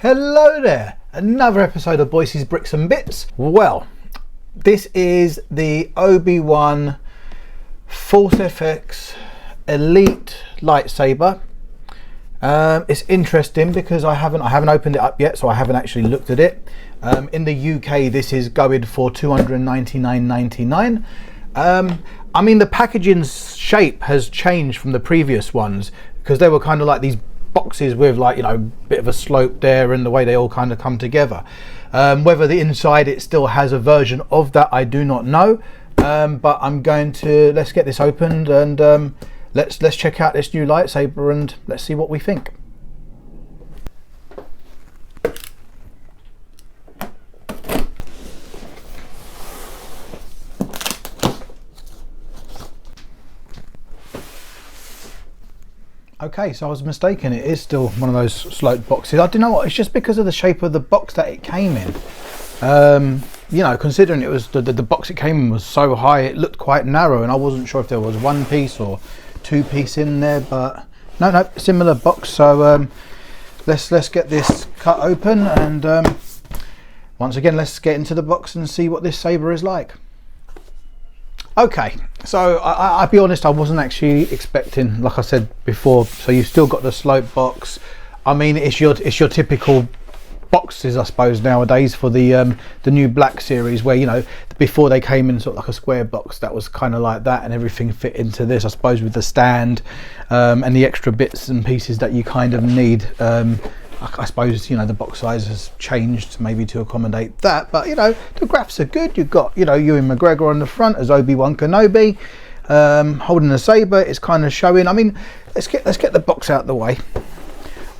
Hello there, another episode of Boyce's Bricks and Bits. Well, this is the Obi-Wan Force FX Elite Lightsaber. It's interesting because I haven't opened it up yet, so I haven't actually looked at it. In the UK, this is going for $299.99. I mean, the packaging shape has changed from the previous ones because they were kind of like these boxes with, like, you know, a bit of a slope there, and the way they all kind of come together. Whether the inside it still has a version of that, I do not know. But I'm going to, let's get this opened and let's check out this new lightsaber and let's see what we think. Okay, so I was mistaken. It is still one of those sloped boxes. I don't know what, it's just because of the shape of the box that it came in. You know, considering it was the box it came in was so high, it looked quite narrow, and I wasn't sure if there was one piece or two piece in there, but no, similar box. So let's get this cut open, and once again, let's get into the box and see what this saber is like. Okay, so I'll be honest, I wasn't actually expecting, like I said before, so you've still got the slope box. I mean, it's your typical boxes, I suppose, nowadays for the new Black series, where, you know, before they came in sort of like a square box that was kind of like that, and everything fit into this, I suppose, with the stand and the extra bits and pieces that you kind of need. I suppose, you know, the box size has changed maybe to accommodate that, but, you know, the graphs are good. You've got, you know, Ewan McGregor on the front as Obi-Wan Kenobi, holding a saber. It's kind of showing. I mean, let's get the box out of the way.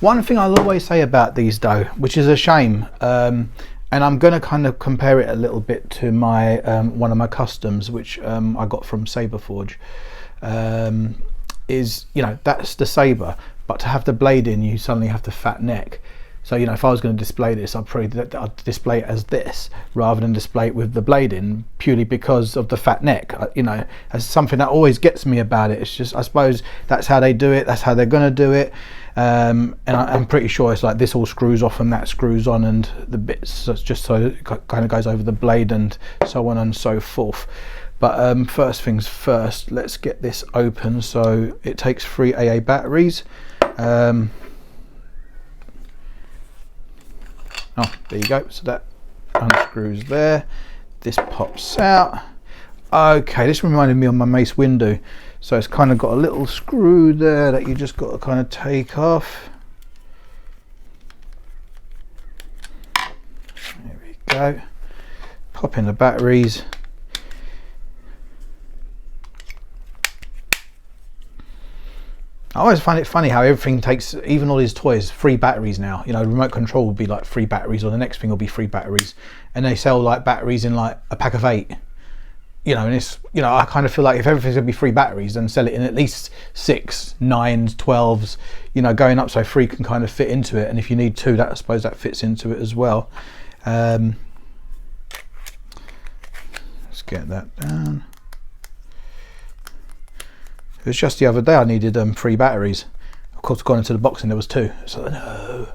One thing I'll always say about these, though, which is a shame, and I'm going to kind of compare it a little bit to my one of my customs, which I got from Saberforge, is, you know, that's the saber. But to have the blade in, you suddenly have the fat neck. So, you know, if I was going to display this, I'd display it as this rather than display it with the blade in, purely because of the fat neck. You know, as something that always gets me about it. It's just, I suppose that's how they do it. That's how they're going to do it. And I'm pretty sure it's like this all screws off and that screws on, and the bits just so it kind of goes over the blade and so on and so forth. But first things first, let's get this open. So it takes 3 AA batteries. Oh, there you go. So that unscrews there. This pops out. Okay, this reminded me of my Mace Windu. So it's kind of got a little screw there that you just got to kind of take off. There we go. Pop in the batteries. I always find it funny how everything takes, even all these toys, 3 batteries now. You know, remote control will be like 3 batteries, or the next thing will be 3 batteries, and they sell like batteries in like a pack of 8. You know, and it's, you know, I kind of feel like if everything's gonna be 3 batteries, then sell it in at least 6, 9s, 12s. You know, going up so 3 can kind of fit into it, and if you need 2, that, I suppose that fits into it as well. Let's get that down. It was just the other day I needed 3 batteries. Of course, gone into the box and there was 2. So no.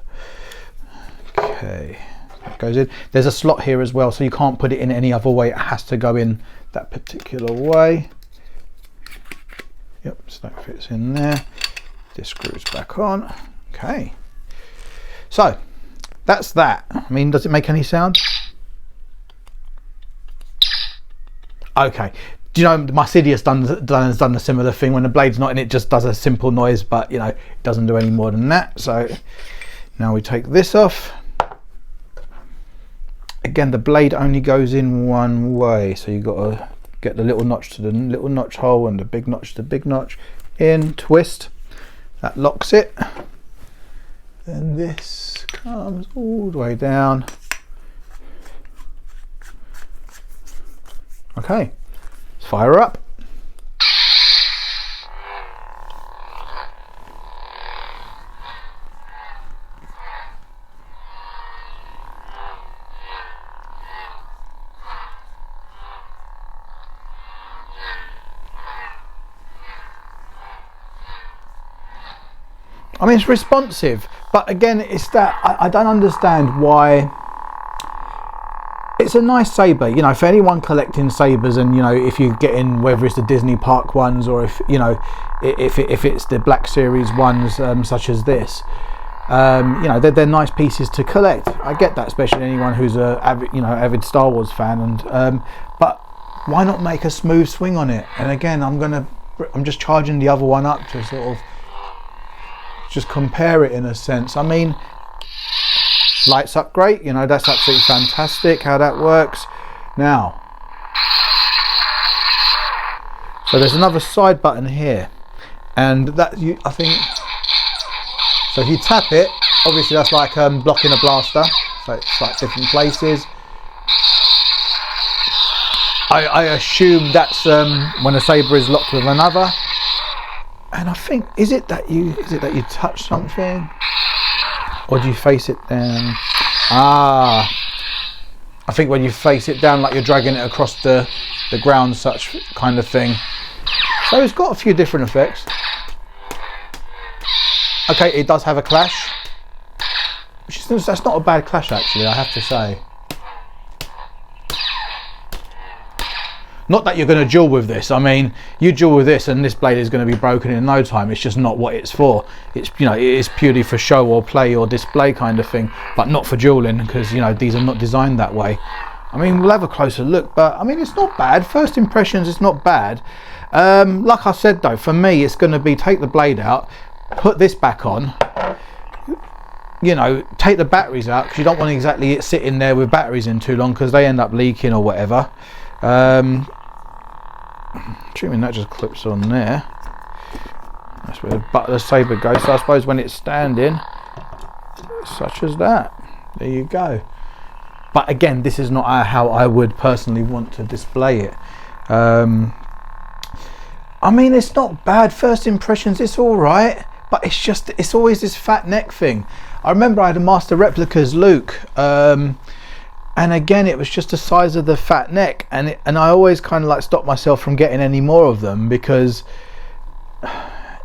Okay, that goes in. There's a slot here as well, so you can't put it in any other way. It has to go in that particular way. Yep, so that fits in there. This screws back on. Okay. So that's that. I mean, does it make any sound? Okay. Do you know, my Sidious has done a similar thing. When the blade's not in, it just does a simple noise, but, you know, it doesn't do any more than that. So now we take this off. Again, the blade only goes in one way, so you've got to get the little notch to the little notch hole and the big notch to the big notch in, twist. That locks it. Then this comes all the way down. Okay. Fire up. I mean, it's responsive. But again, it's that I don't understand why. It's a nice saber, you know, for anyone collecting sabers, and you know, if you get in, whether it's the Disney Park ones or if you know, if it's the Black Series ones, such as this, you know, they're nice pieces to collect. I get that, especially anyone who's a avid Star Wars fan, and but why not make a smooth swing on it? And again, I'm just charging the other one up to sort of just compare it in a sense. I mean, lights up great, you know, that's absolutely fantastic how that works. Now, so there's another side button here, and that I think, so if you tap it, obviously that's like blocking a blaster, so it's like different places. I assume that's when a saber is locked with another, and I think is it that you touch something, or do you face it down? I think when you face it down, like you're dragging it across the ground, such kind of thing. So it's got a few different effects. Okay, it does have a clash, that's not a bad clash actually, I have to say. Not that you're going to duel with this. I mean, you duel with this and this blade is going to be broken in no time. It's just not what it's for. It's, you know, it is purely for show or play or display kind of thing, but not for dueling, because, you know, these are not designed that way. I mean, we'll have a closer look, but I mean, it's not bad. First impressions, it's not bad. Like I said though, for me, it's going to be take the blade out, put this back on, you know, take the batteries out, because you don't want exactly it sitting there with batteries in too long, because they end up leaking or whatever. Assuming that just clips on there. That's where the butt of the saber goes. So I suppose when it's standing, such as that, there you go. But again, this is not how I would personally want to display it. I mean, it's not bad. First impressions, it's all right, but it's always this fat neck thing. I remember I had a Master Replicas Luke, and again, it was just the size of the fat neck, and I always kind of like stop myself from getting any more of them, because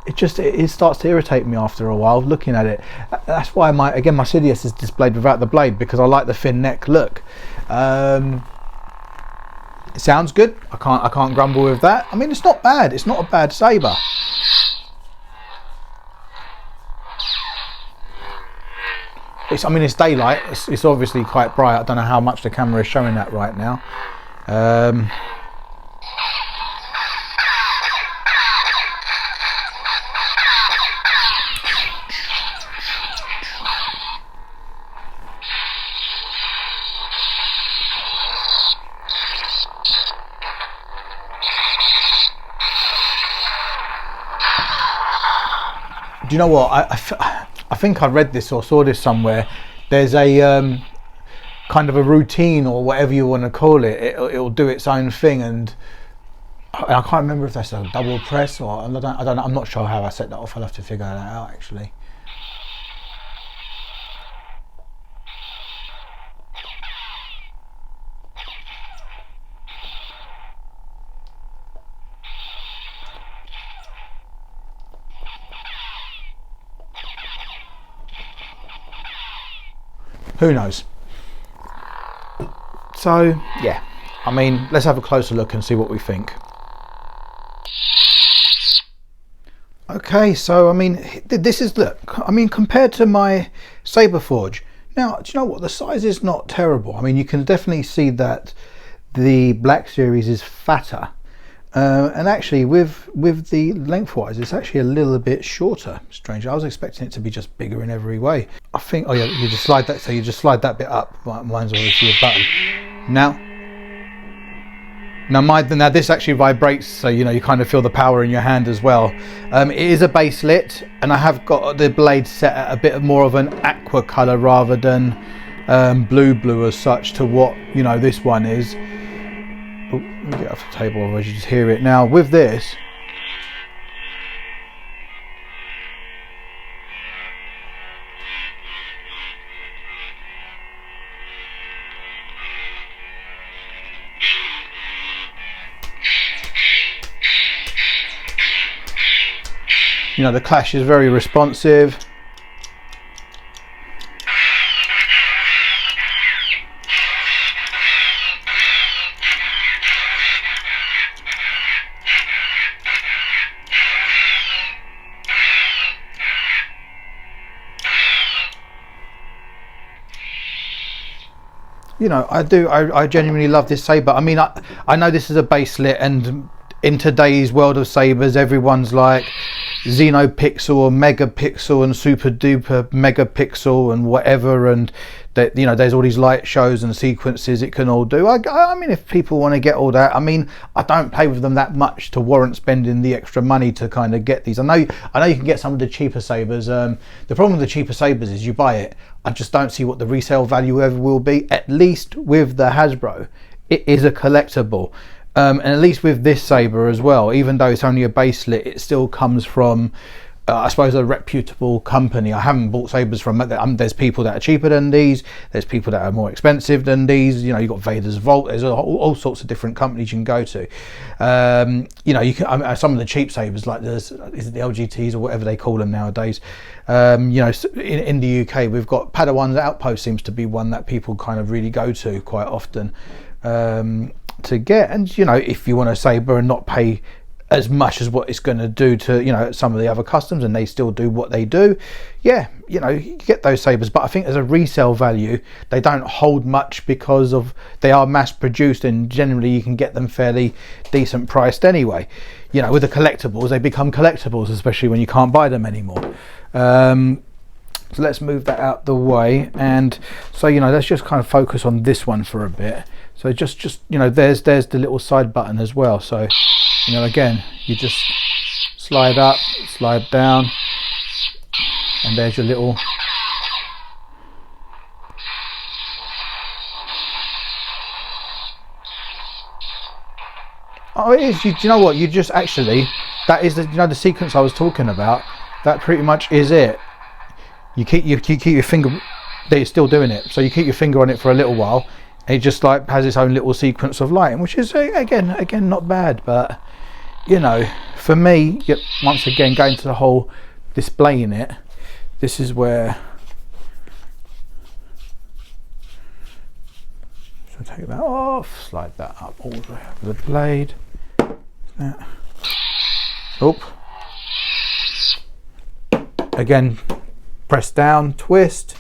it starts to irritate me after a while looking at it. That's why my Sidious is displayed without the blade, because I like the thin neck look. It sounds good. I can't grumble with that. I mean, it's not bad. It's not a bad saber. I mean, it's daylight. It's obviously quite bright. I don't know how much the camera is showing that right now. Do you know what? I think I read this or saw this somewhere. There's a kind of a routine, or whatever you want to call it. It'll do its own thing, and I can't remember if that's a double press or I don't know. I'm not sure how I set that off. I'll have to figure that out actually. Who knows? So yeah, I mean, let's have a closer look and see what we think. Okay, so I mean, this is, look, I mean, compared to my Saber Forge, now, do you know what, the size is not terrible. I mean, you can definitely see that the Black Series is fatter, and actually with the lengthwise, it's actually a little bit shorter. Strange, I was expecting it to be just bigger in every way. I think, oh yeah, you just slide that, so you just slide that bit up. Mine's obviously a button. Now this actually vibrates, so you know, you kind of feel the power in your hand as well. It is a baselit, and I have got the blade set at a bit more of an aqua colour rather than blue as such to what, you know, this one is. Oh, let me get off the table, otherwise you just hear it. Now with this, you know, the clash is very responsive. you know, I genuinely love this saber. I mean, I know this is a baselit, and in today's world of sabers, everyone's like Xenopixel or Megapixel and Super Duper Megapixel and whatever, and that, you know, there's all these light shows and sequences it can all do. I mean, if people want to get all that, I mean, I don't play with them that much to warrant spending the extra money to kind of get these. I know you can get some of the cheaper sabers. The problem with the cheaper sabers is you buy it, I just don't see what the resale value ever will be. At least with the Hasbro, it is a collectible. And at least with this saber as well, even though it's only a baselit, it still comes from, I suppose, a reputable company. I haven't bought sabers from, there's people that are cheaper than these, there's people that are more expensive than these, you know, you've got Vader's Vault, there's all sorts of different companies you can go to. You know, you can, some of the cheap sabers, like is it the LGTs or whatever they call them nowadays, you know, in the UK we've got Padawan's Outpost, seems to be one that people kind of really go to quite often to get. And you know, if you want a saber and not pay as much as what it's going to do to, you know, some of the other customs, and they still do what they do, yeah, you know, you get those sabers. But I think as a resale value, they don't hold much because of they are mass produced, and generally you can get them fairly decent priced anyway. You know, with the collectibles, they become collectibles, especially when you can't buy them anymore. So let's move that out the way, and so, you know, let's just kind of focus on this one for a bit. So just you know, there's the little side button as well. So, you know, again, you just slide up, slide down, and there's your little it is. Do you know what? You just actually, that is the, you know, the sequence I was talking about. That pretty much is it. You keep your finger, they're still doing it, so you keep your finger on it for a little while, and it just like has its own little sequence of lighting, which is again not bad. But you know, for me, once again, going to the whole displaying it, this is where, so take that off, slide that up all the way over the blade. Oh, again, press down, twist.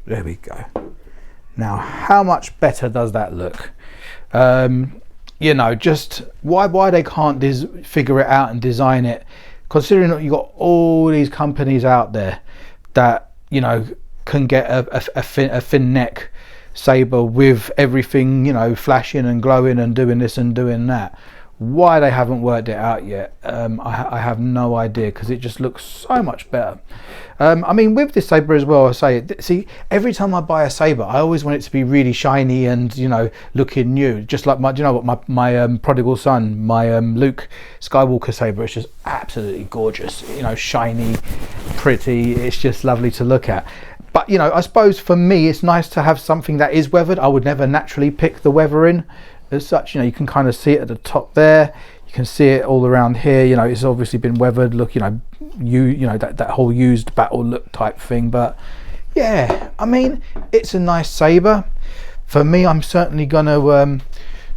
There we go. Now, how much better does that look? You know, just why they can't figure it out and design it, considering that you've got all these companies out there that, you know, can get a thin neck saber with everything, you know, flashing and glowing and doing this and doing that. Why they haven't worked it out yet, I have no idea, because it just looks so much better. I mean, with this saber as well, I say, see, every time I buy a saber, I always want it to be really shiny and, you know, looking new. Just like my, you know what, my prodigal son, my Luke Skywalker saber, it's just absolutely gorgeous. You know, shiny, pretty. It's just lovely to look at. But you know, I suppose for me, it's nice to have something that is weathered. I would never naturally pick the weathering as such. You know, you can kind of see it at the top there, you can see it all around here. You know, it's obviously been weathered. Look, you know, you know, that whole used battle look type thing. But yeah, I mean, it's a nice saber. For me, I'm certainly gonna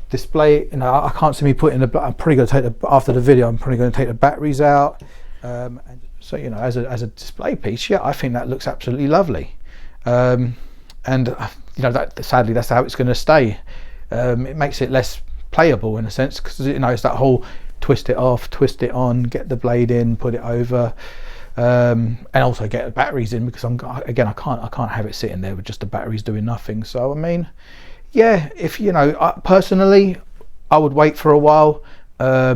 display. You know, I can't see me putting the. I'm probably gonna take the, after the video, I'm probably gonna take the batteries out. And so, you know, as a display piece, yeah, I think that looks absolutely lovely. And you know, that sadly, that's how it's going to stay. It makes it less playable in a sense, because, you know, it's that whole twist it off, twist it on, get the blade in, put it over, and also get the batteries in, because I can't have it sitting there with just the batteries doing nothing. So I mean, yeah, if you know, personally, I would wait for a while. I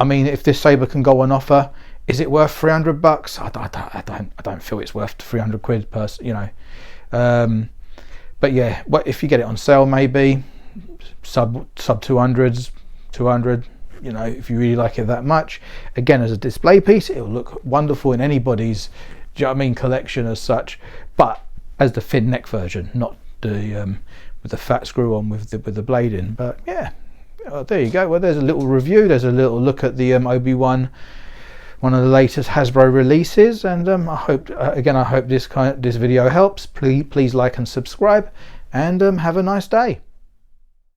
mean, if this saber can go on offer, is it worth $300? I don't feel it's worth 300 quid per, you know. But yeah, if you get it on sale, maybe sub 200s, 200. You know, if you really like it that much. Again, as a display piece, it will look wonderful in anybody's, do you know what I mean, collection as such. But as the thin neck version, not the with the fat screw on with the blade in. But yeah, there you go. Well, there's a little review. There's a little look at the Obi-Wan, one of the latest Hasbro releases, and I hope this video helps. Please like and subscribe, and have a nice day.